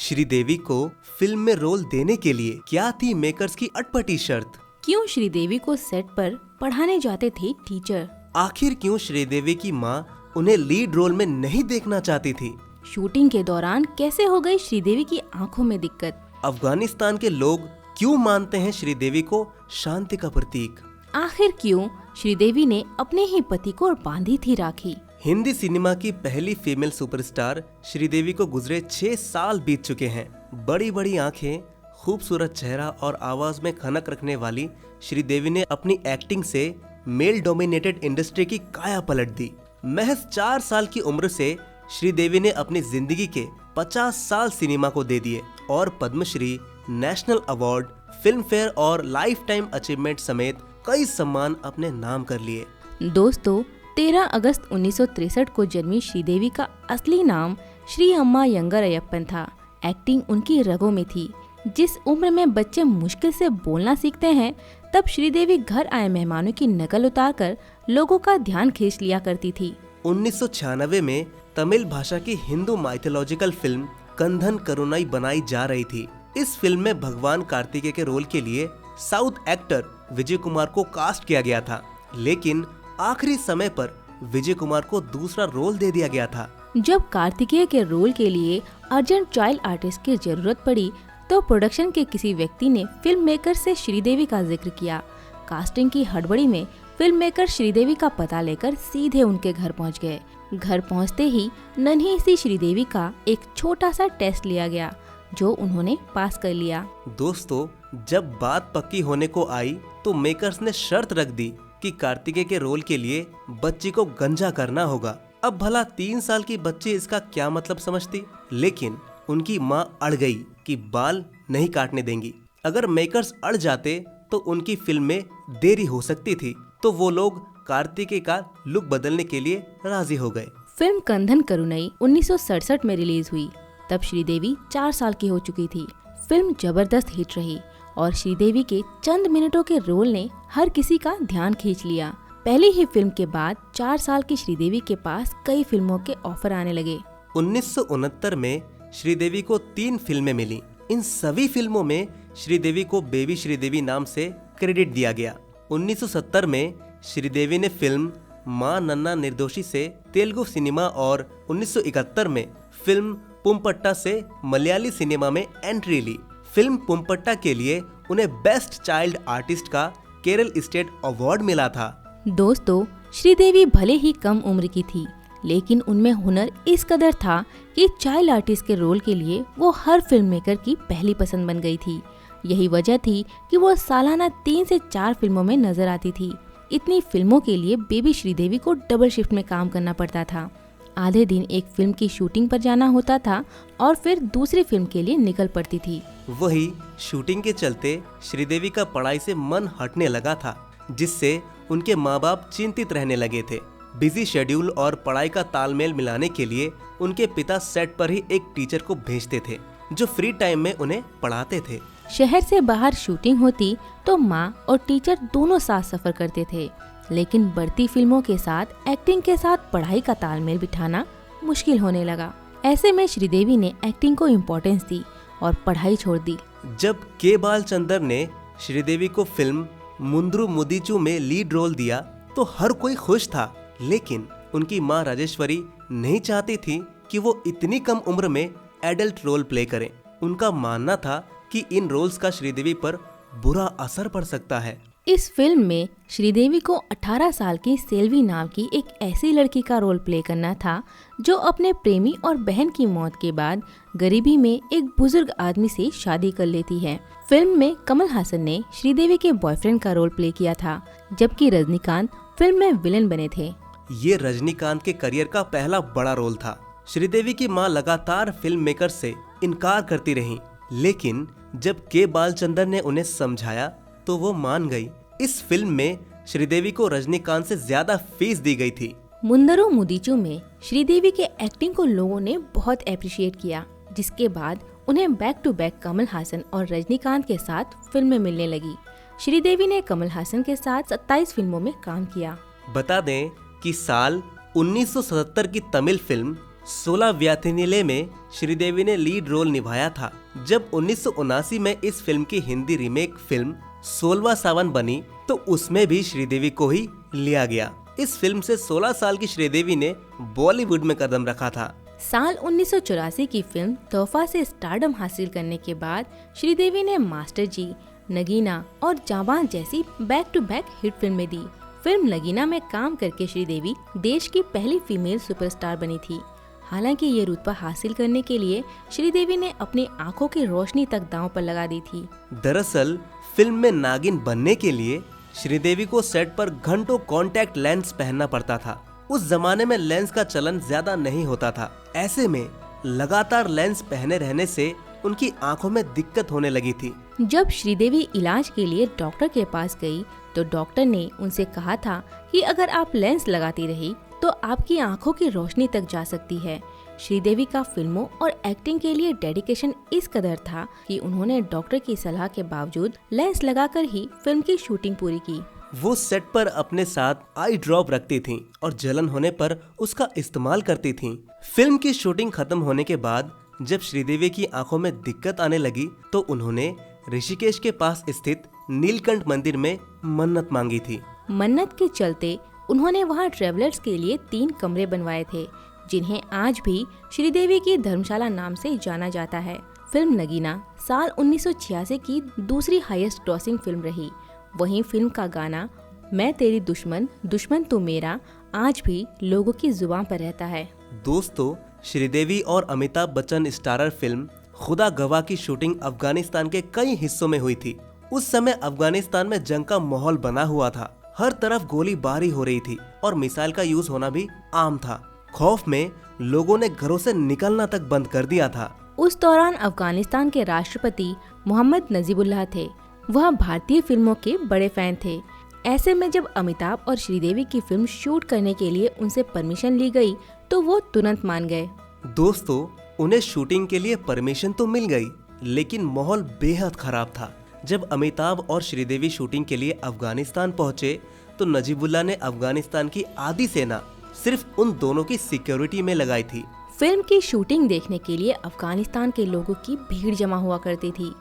श्रीदेवी को फिल्म में रोल देने के लिए क्या थी मेकर्स की अटपटी शर्त? क्यों श्रीदेवी को सेट पर पढ़ाने जाते थे टीचर? आखिर क्यों श्रीदेवी की माँ उन्हें लीड रोल में नहीं देखना चाहती थी? शूटिंग के दौरान कैसे हो गई श्रीदेवी की आंखों में दिक्कत? अफगानिस्तान के लोग क्यों मानते हैं श्रीदेवी को शांति का प्रतीक? आखिर क्यों श्रीदेवी ने अपने ही पति को बांधी थी राखी? हिंदी सिनेमा की पहली फीमेल सुपरस्टार श्रीदेवी को गुजरे 6 साल बीत चुके हैं। बड़ी बड़ी आंखें, खूबसूरत चेहरा और आवाज में खनक रखने वाली श्रीदेवी ने अपनी एक्टिंग से मेल डोमिनेटेड इंडस्ट्री की काया पलट दी। महज 4 साल की उम्र से श्रीदेवी ने अपनी जिंदगी के 50 साल सिनेमा को दे दिए और Padma Shri, national award, Filmfare और लाइफ टाइम अचीवमेंट समेत कई सम्मान अपने नाम कर लिए। दोस्तों, 13 अगस्त 1963 को जन्मी श्रीदेवी का असली नाम श्री अम्मा यंगर अयप्पन था। एक्टिंग उनकी रगों में थी। जिस उम्र में बच्चे मुश्किल से बोलना सीखते हैं, तब श्रीदेवी घर आए मेहमानों की नकल उतारकर लोगों का ध्यान खींच लिया करती थी। 1996 में तमिल भाषा की हिंदू माइथोलॉजिकल फिल्म कंधन करुणाई बनाई जा रही थी। इस फिल्म में भगवान कार्तिकेय के रोल के लिए साउथ एक्टर विजय कुमार को कास्ट किया गया था, लेकिन आखिरी समय पर विजय कुमार को दूसरा रोल दे दिया गया था। जब कार्तिकेय के रोल के लिए अर्जेंट चाइल्ड आर्टिस्ट की जरूरत पड़ी, तो प्रोडक्शन के किसी व्यक्ति ने फिल्म मेकर से श्रीदेवी का जिक्र किया। कास्टिंग की हड़बड़ी में फिल्म मेकर श्रीदेवी का पता लेकर सीधे उनके घर पहुंच गए। घर पहुंचते ही नन्ही सी श्रीदेवी का एक छोटा सा टेस्ट लिया गया, जो उन्होंने पास कर लिया। दोस्तों, जब बात पक्की होने को आई तो मेकर्स ने शर्त रख दी कि कार्तिकेय के रोल के लिए बच्ची को गंजा करना होगा। अब भला 3 साल की बच्ची इसका क्या मतलब समझती, लेकिन उनकी माँ अड़ गई कि बाल नहीं काटने देंगी। अगर मेकर्स अड़ जाते तो उनकी फिल्म में देरी हो सकती थी, तो वो लोग कार्तिकेय का लुक बदलने के लिए राजी हो गए। फिल्म कंधन करुणाई 1967 में रिलीज हुई। तब श्रीदेवी 4 साल की हो चुकी थी। फिल्म जबरदस्त हिट रही और श्रीदेवी के चंद मिनटों के रोल ने हर किसी का ध्यान खींच लिया। पहली ही फिल्म के बाद 4 साल की श्रीदेवी के पास कई फिल्मों के ऑफर आने लगे। 1969 में श्रीदेवी को 3 फिल्में मिली। इन सभी फिल्मों में श्रीदेवी को बेबी श्रीदेवी नाम से क्रेडिट दिया गया। 1970 में श्रीदेवी ने फिल्म माँ नन्ना निर्दोषी से तेलुगु सिनेमा और 1971 में फिल्म पुम्पट्टा से मलयाली सिनेमा में एंट्री ली। फिल्म पुम्पट्टा के लिए उन्हें बेस्ट चाइल्ड आर्टिस्ट का केरल स्टेट अवार्ड मिला था। दोस्तों, श्रीदेवी भले ही कम उम्र की थी, लेकिन उनमें हुनर इस कदर था कि चाइल्ड आर्टिस्ट के रोल के लिए वो हर फिल्म मेकर की पहली पसंद बन गई थी। यही वजह थी कि वो सालाना 3 से 4 फिल्मों में नजर आती थी। इतनी फिल्मों के लिए बेबी श्रीदेवी को डबल शिफ्ट में काम करना पड़ता था। आधे दिन एक फिल्म की शूटिंग पर जाना होता था और फिर दूसरी फिल्म के लिए निकल पड़ती थी। वही शूटिंग के चलते श्रीदेवी का पढ़ाई से मन हटने लगा था, जिससे उनके माँ बाप चिंतित रहने लगे थे। बिजी शेड्यूल और पढ़ाई का तालमेल मिलाने के लिए उनके पिता सेट पर ही एक टीचर को भेजते थे, जो फ्री टाइम में उन्हें पढ़ाते थे। शहर से बाहर शूटिंग होती तो माँ और टीचर दोनों साथ सफर करते थे, लेकिन बढ़ती फिल्मों के साथ एक्टिंग के साथ पढ़ाई का तालमेल बिठाना मुश्किल होने लगा। ऐसे में श्रीदेवी ने एक्टिंग को इम्पोर्टेंस दी और पढ़ाई छोड़ दी। जब के बालचंदर ने श्रीदेवी को फिल्म मुंद्रू मुदीचू में लीड रोल दिया तो हर कोई खुश था, लेकिन उनकी माँ राजेश्वरी नहीं चाहती थी कि वो इतनी कम उम्र में एडल्ट रोल प्ले करें। उनका मानना था कि इन रोल्स का श्रीदेवी पर बुरा असर पड़ सकता है। इस फिल्म में श्रीदेवी को 18 साल की सेल्वी नाम की एक ऐसी लड़की का रोल प्ले करना था, जो अपने प्रेमी और बहन की मौत के बाद गरीबी में एक बुजुर्ग आदमी से शादी कर लेती है। फिल्म में कमल हासन ने श्रीदेवी के बॉयफ्रेंड का रोल प्ले किया था, जबकि रजनीकांत फिल्म में विलेन बने थे। ये रजनीकांत के करियर का पहला बड़ा रोल था। श्रीदेवी की मां लगातार फिल्म मेकर से इनकार करती रहीं, लेकिन जब के बालचंदर ने उन्हें समझाया तो वो मान गई। इस फिल्म में श्रीदेवी को रजनीकांत से ज्यादा फीस दी गई थी। मुंदरू मुदीचू में श्रीदेवी के एक्टिंग को लोगों ने बहुत अप्रिशिएट किया, जिसके बाद उन्हें back to back Kamal Haasan और रजनीकांत के साथ फिल्में मिलने लगी। श्रीदेवी ने कमल हासन के साथ 27 फिल्मों में काम किया। बता दें कि साल 1977 की तमिल फिल्म 16 व्याथिनीले में श्रीदेवी ने लीड रोल निभाया था। जब 1979 में इस फिल्म की हिंदी रीमेक फिल्म 16वां सावन बनी तो उसमें भी श्रीदेवी को ही लिया गया। इस फिल्म से 16 साल की श्रीदेवी ने बॉलीवुड में कदम रखा था। साल 1984 की फिल्म तोहफा से स्टारडम हासिल करने के बाद श्रीदेवी ने मास्टर जी, नगीना और जाबान जैसी बैक टू बैक हिट फिल्में दी। फिल्म नगीना में काम करके श्रीदेवी देश की पहली फीमेल सुपरस्टार बनी थी। हालांकि ये रुतबा हासिल करने के लिए श्रीदेवी ने अपनी आंखों की रोशनी तक दांव पर लगा दी थी। दरअसल फिल्म में नागिन बनने के लिए श्रीदेवी को सेट पर घंटों कॉन्टैक्ट लेंस पहनना पड़ता था। उस जमाने में लेंस का चलन ज्यादा नहीं होता था। ऐसे में लगातार लेंस पहने रहने से उनकी आंखों में दिक्कत होने लगी थी। जब श्रीदेवी इलाज के लिए डॉक्टर के पास गई तो डॉक्टर ने उनसे कहा था कि अगर आप लेंस लगाती रही तो आपकी आंखों की रोशनी तक जा सकती है। श्रीदेवी का फिल्मों और एक्टिंग के लिए डेडिकेशन इस कदर था कि उन्होंने डॉक्टर की सलाह के बावजूद लेंस लगाकर ही फिल्म की शूटिंग पूरी की। वो सेट पर अपने साथ आई ड्रॉप रखती थीं और जलन होने पर उसका इस्तेमाल करती थीं। फिल्म की शूटिंग खत्म होने के बाद जब श्रीदेवी की आंखों में दिक्कत आने लगी तो उन्होंने ऋषिकेश के पास स्थित नीलकंठ मंदिर में मन्नत मांगी थी। मन्नत के चलते उन्होंने वहां ट्रेवलर्स के लिए 3 कमरे बनवाए थे, जिन्हें आज भी श्रीदेवी की धर्मशाला नाम से जाना जाता है। फिल्म नगीना साल 1986 की दूसरी हाईएस्ट ग्रॉसिंग फिल्म रही। वहीं फिल्म का गाना मैं तेरी दुश्मन दुश्मन तू मेरा आज भी लोगों की जुबान पर रहता है। दोस्तों, श्रीदेवी और अमिताभ बच्चन स्टारर फिल्म खुदा गवाह की शूटिंग अफगानिस्तान के कई हिस्सों में हुई थी। उस समय अफगानिस्तान में जंग का माहौल बना हुआ था। हर तरफ गोलीबारी हो रही थी और मिसाइल का यूज होना भी आम था। खौफ में लोगों ने घरों से निकलना तक बंद कर दिया था। उस दौरान अफगानिस्तान के राष्ट्रपति मोहम्मद नजीबुल्लाह थे। वह भारतीय फिल्मों के बड़े फैन थे। ऐसे में जब अमिताभ और श्रीदेवी की फिल्म शूट करने के लिए उनसे परमिशन ली गई तो वो तुरंत मान गए। दोस्तों, उन्हें शूटिंग के लिए परमिशन तो मिल गई, लेकिन माहौल बेहद खराब था। जब अमिताभ और श्रीदेवी शूटिंग के लिए अफगानिस्तान पहुंचे तो नजीबुल्लाह ने अफगानिस्तान की आधी सेना सिर्फ उन दोनों की सिक्योरिटी में लगाई थी। फिल्म की शूटिंग देखने के लिए अफगानिस्तान के लोगों की भीड़ जमा हुआ करती थी।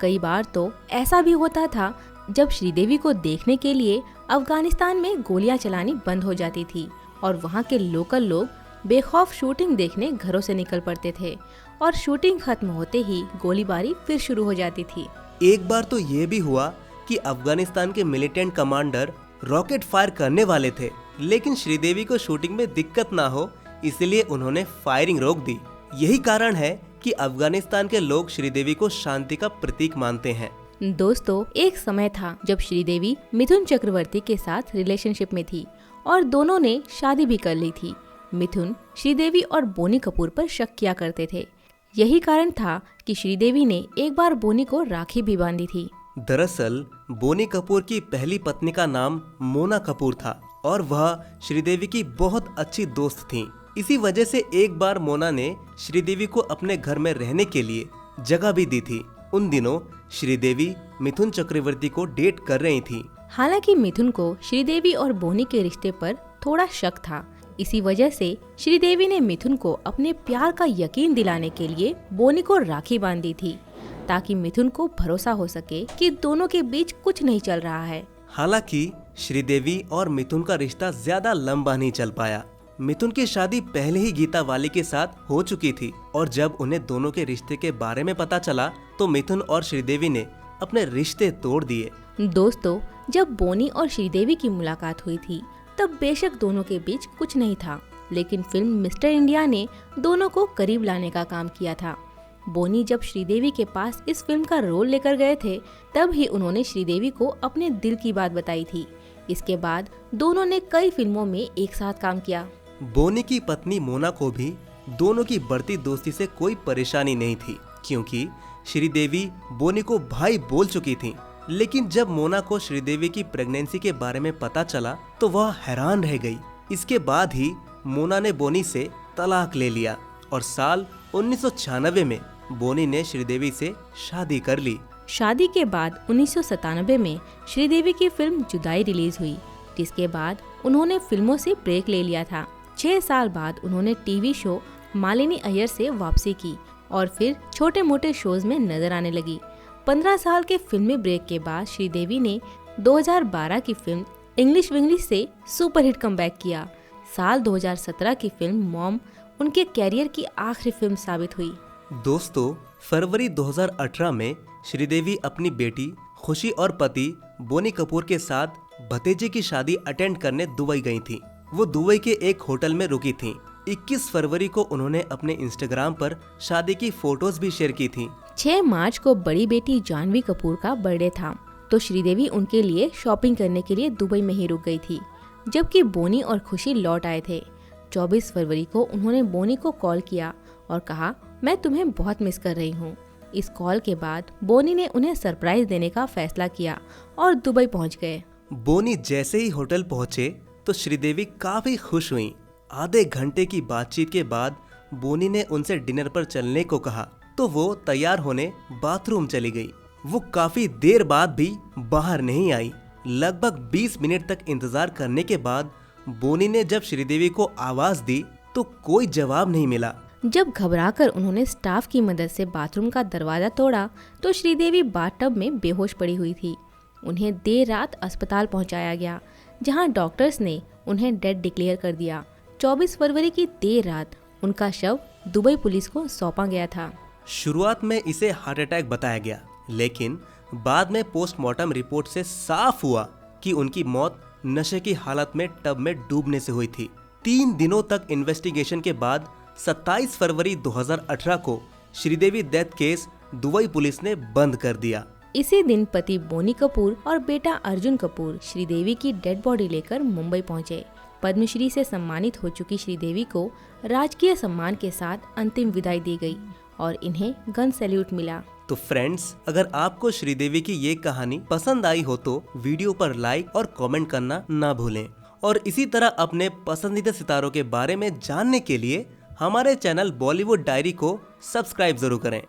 कई बार तो ऐसा भी होता था जब श्रीदेवी को देखने के लिए अफगानिस्तान में गोलियां चलानी बंद हो जाती थी और वहां के लोकल लोग बेखौफ शूटिंग देखने घरों से निकल पड़ते थे और शूटिंग खत्म होते ही गोलीबारी फिर शुरू हो जाती थी। एक बार तो ये भी हुआ कि अफगानिस्तान के मिलिटेंट कमांडर रॉकेट फायर करने वाले थे, लेकिन श्रीदेवी को शूटिंग में दिक्कत ना हो इसलिए उन्होंने फायरिंग रोक दी। यही कारण है कि अफगानिस्तान के लोग श्रीदेवी को शांति का प्रतीक मानते हैं। दोस्तों, एक समय था जब श्रीदेवी मिथुन चक्रवर्ती के साथ रिलेशनशिप में थी और दोनों ने शादी भी कर ली थी। मिथुन श्रीदेवी और बोनी कपूर पर शक किया करते थे। यही कारण था कि श्रीदेवी ने एक बार बोनी को राखी भी बांधी थी। दरअसल बोनी कपूर की पहली पत्नी का नाम मोना कपूर था और वह श्रीदेवी की बहुत अच्छी दोस्त थीं। इसी वजह से एक बार मोना ने श्रीदेवी को अपने घर में रहने के लिए जगह भी दी थी। उन दिनों श्रीदेवी मिथुन चक्रवर्ती को डेट कर रही थी। हालांकि मिथुन को श्रीदेवी और बोनी के रिश्ते पर थोड़ा शक था। इसी वजह से श्रीदेवी ने मिथुन को अपने प्यार का यकीन दिलाने के लिए बोनी को राखी बांधी थी ताकि मिथुन को भरोसा हो सके कि दोनों के बीच कुछ नहीं चल रहा है। हालांकि श्रीदेवी और मिथुन का रिश्ता ज्यादा लंबा नहीं चल पाया। मिथुन की शादी पहले ही गीता वाली के साथ हो चुकी थी और जब उन्हें दोनों के रिश्ते के बारे में पता चला तो मिथुन और श्रीदेवी ने अपने रिश्ते तोड़ दिए। दोस्तों, जब बोनी और श्रीदेवी की मुलाकात हुई थी तब बेशक दोनों के बीच कुछ नहीं था, लेकिन फिल्म मिस्टर इंडिया ने दोनों को करीब लाने का काम किया था। बोनी जब श्रीदेवी के पास इस फिल्म का रोल लेकर गए थे तब ही उन्होंने श्रीदेवी को अपने दिल की बात बताई थी। इसके बाद दोनों ने कई फिल्मों में एक साथ काम किया। बोनी की पत्नी मोना को भी दोनों की बढ़ती दोस्ती से कोई परेशानी नहीं थी क्योंकि श्रीदेवी बोनी को भाई बोल चुकी थी। लेकिन जब मोना को श्रीदेवी की प्रेगनेंसी के बारे में पता चला तो वह हैरान रह गई। इसके बाद ही मोना ने बोनी से तलाक ले लिया और साल 1996 में बोनी ने श्रीदेवी से शादी कर ली। शादी के बाद 1997 में श्रीदेवी की फिल्म जुदाई रिलीज हुई, जिसके बाद उन्होंने फिल्मों से ब्रेक ले लिया था। 6 साल बाद उन्होंने टीवी शो मालिनी अय्यर से वापसी की और फिर छोटे मोटे शोज में नजर आने लगी। 15 साल के फिल्मी ब्रेक के बाद श्रीदेवी ने 2012 की फिल्म इंग्लिश विंग्लिश से सुपरहिट कमबैक किया। साल 2017 की फिल्म मॉम उनके कैरियर की आखिरी फिल्म साबित हुई। दोस्तों, फरवरी 2018 में श्रीदेवी अपनी बेटी खुशी और पति बोनी कपूर के साथ भतीजे की शादी अटेंड करने दुबई गई थी। वो दुबई के एक होटल में रुकी थी। 21 फरवरी को उन्होंने अपने इंस्टाग्राम पर शादी की फोटोज भी शेयर की थी। 6 मार्च को बड़ी बेटी जानवी कपूर का बर्थडे था, तो श्रीदेवी उनके लिए शॉपिंग करने के लिए दुबई में ही रुक गई थी, जबकि बोनी और खुशी लौट आए थे। 24 फरवरी को उन्होंने बोनी को कॉल किया और कहा, मैं तुम्हें बहुत मिस कर रही हूँ। इस कॉल के बाद बोनी ने उन्हें सरप्राइज देने का फैसला किया और दुबई पहुँच गए। बोनी जैसे ही होटल पहुँचे तो श्रीदेवी काफी खुश हुई। आधे घंटे की बातचीत के बाद बोनी ने उनसे डिनर पर चलने को कहा तो वो तैयार होने बाथरूम चली गई। वो काफी देर बाद भी बाहर नहीं आई। लगभग 20 मिनट तक इंतजार करने के बाद बोनी ने जब श्रीदेवी को आवाज दी तो कोई जवाब नहीं मिला। जब घबराकर उन्होंने स्टाफ की मदद से बाथरूम का दरवाजा तोड़ा तो श्रीदेवी बाथटब में बेहोश पड़ी हुई थी। उन्हें देर रात अस्पताल पहुंचाया गया, जहां डॉक्टर्स ने उन्हें डेड डिक्लेयर कर दिया। 24 फरवरी की देर रात उनका शव दुबई पुलिस को सौंपा गया था। शुरुआत में इसे हार्ट अटैक बताया गया, लेकिन बाद में पोस्टमार्टम रिपोर्ट से साफ हुआ कि उनकी मौत नशे की हालत में टब में डूबने से हुई थी। 3 दिनों तक इन्वेस्टिगेशन के बाद 27 फरवरी 2018 को Sridevi death case Dubai police ने बंद कर दिया। इसी दिन पति बोनी कपूर और बेटा अर्जुन कपूर श्रीदेवी की डेड बॉडी लेकर मुंबई पहुंचे। पद्मश्री से सम्मानित हो चुकी श्रीदेवी को राजकीय सम्मान के साथ अंतिम विदाई दी गई और इन्हें गन सैल्यूट मिला। तो फ्रेंड्स, अगर आपको श्रीदेवी की ये कहानी पसंद आई हो तो वीडियो पर लाइक और कमेंट करना ना भूलें। और इसी तरह अपने पसंदीदा सितारों के बारे में जानने के लिए हमारे चैनल बॉलीवुड डायरी को सब्सक्राइब जरूर करें।